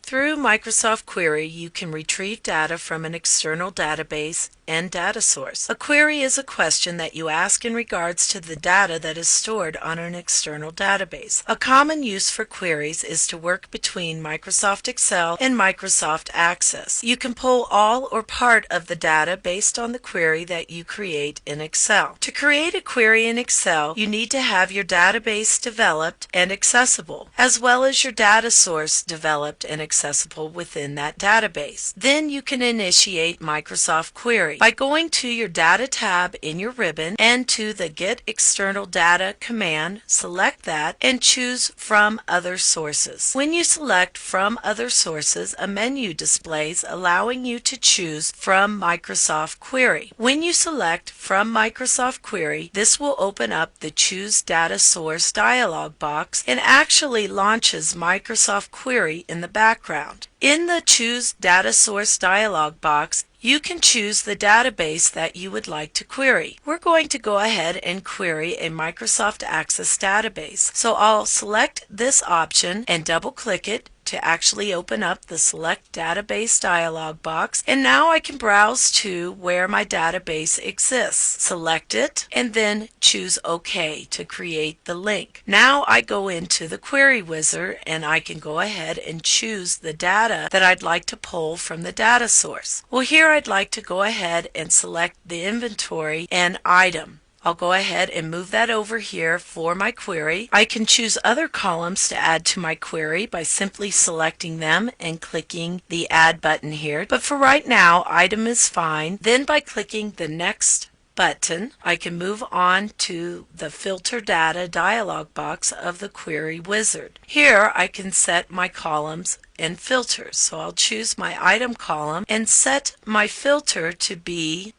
Through Microsoft Query, you can retrieve data from an external database and data source. A query is a question that you ask in regards to the data that is stored on an external database. A common use for queries is to work between Microsoft Excel and Microsoft Access. You can pull all or part of the data based on the query that you create in Excel. To create a query in Excel, you need to have your database developed and accessible, as well as your data source developed and accessible within that database. Then you can initiate Microsoft Query by going to your Data tab in your ribbon and to the Get External Data command. Select that and choose From Other Sources. When you select From Other Sources, a menu displays allowing you to choose from Microsoft Query. When you select From Microsoft Query, this will open up the Choose Data Source dialog box and actually launches Microsoft Query in the background. In the Choose Data Source dialog box, you can choose the database that you would like to query. We're going to go ahead and query a Microsoft Access database. So I'll select this option and double click it to actually open up the Select Database dialog box, and now I can browse to where my database exists. Select it and then choose OK to create the link. Now I go into the Query Wizard and I can go ahead and choose the data that I'd like to pull from the data source. Well, here I'd like to go ahead and select the inventory and item. I'll go ahead and move that over here for my query. I can choose other columns to add to my query by simply selecting them and clicking the Add button here. But for right now, item is fine. Then by clicking the Next button, I can move on to the Filter Data dialog box of the Query Wizard. Here I can set my columns and filters. So I'll choose my item column and set my filter to be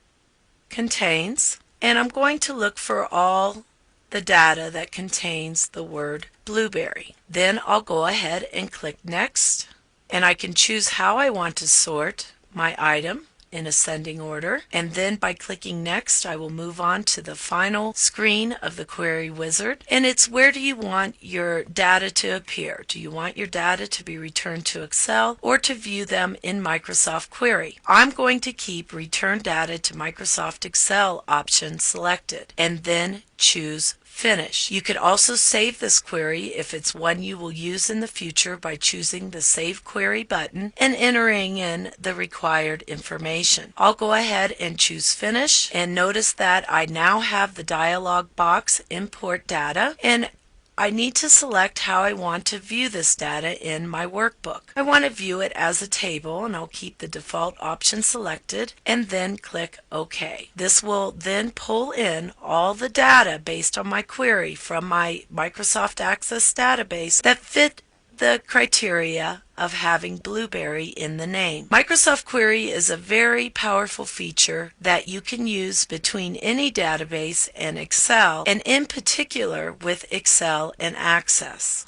Contains. And I'm going to look for all the data that contains the word blueberry. Then I'll go ahead and click Next, and I can choose how I want to sort my item in ascending order. And then by clicking Next, I will move on to the final screen of the Query Wizard. And it's where do you want your data to appear? Do you want your data to be returned to Excel or to view them in Microsoft Query? I'm going to keep Return Data to Microsoft Excel option selected and then choose Finish. You could also save this query if it's one you will use in the future by choosing the Save Query button and entering in the required information. I'll go ahead and choose Finish, and notice that I now have the dialog box Import Data, and I need to select how I want to view this data in my workbook. I want to view it as a table, and I'll keep the default option selected and then click OK. This will then pull in all the data based on my query from my Microsoft Access database that fit the criteria of having blueberry in the name. Microsoft Query is a very powerful feature that you can use between any database and Excel, and in particular with Excel and Access.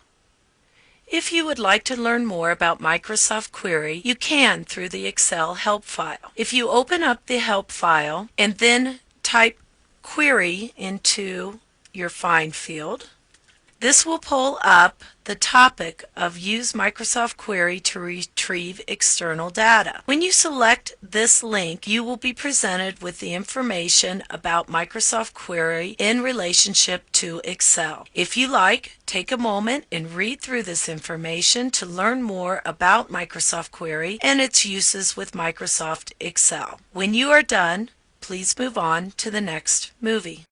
If you would like to learn more about Microsoft Query, you can through the Excel help file. If you open up the help file and then type Query into your Find field, this will pull up the topic of Use Microsoft Query to retrieve external data. When you select this link, you will be presented with the information about Microsoft Query in relationship to Excel. If you like, take a moment and read through this information to learn more about Microsoft Query and its uses with Microsoft Excel. When you are done, please move on to the next movie.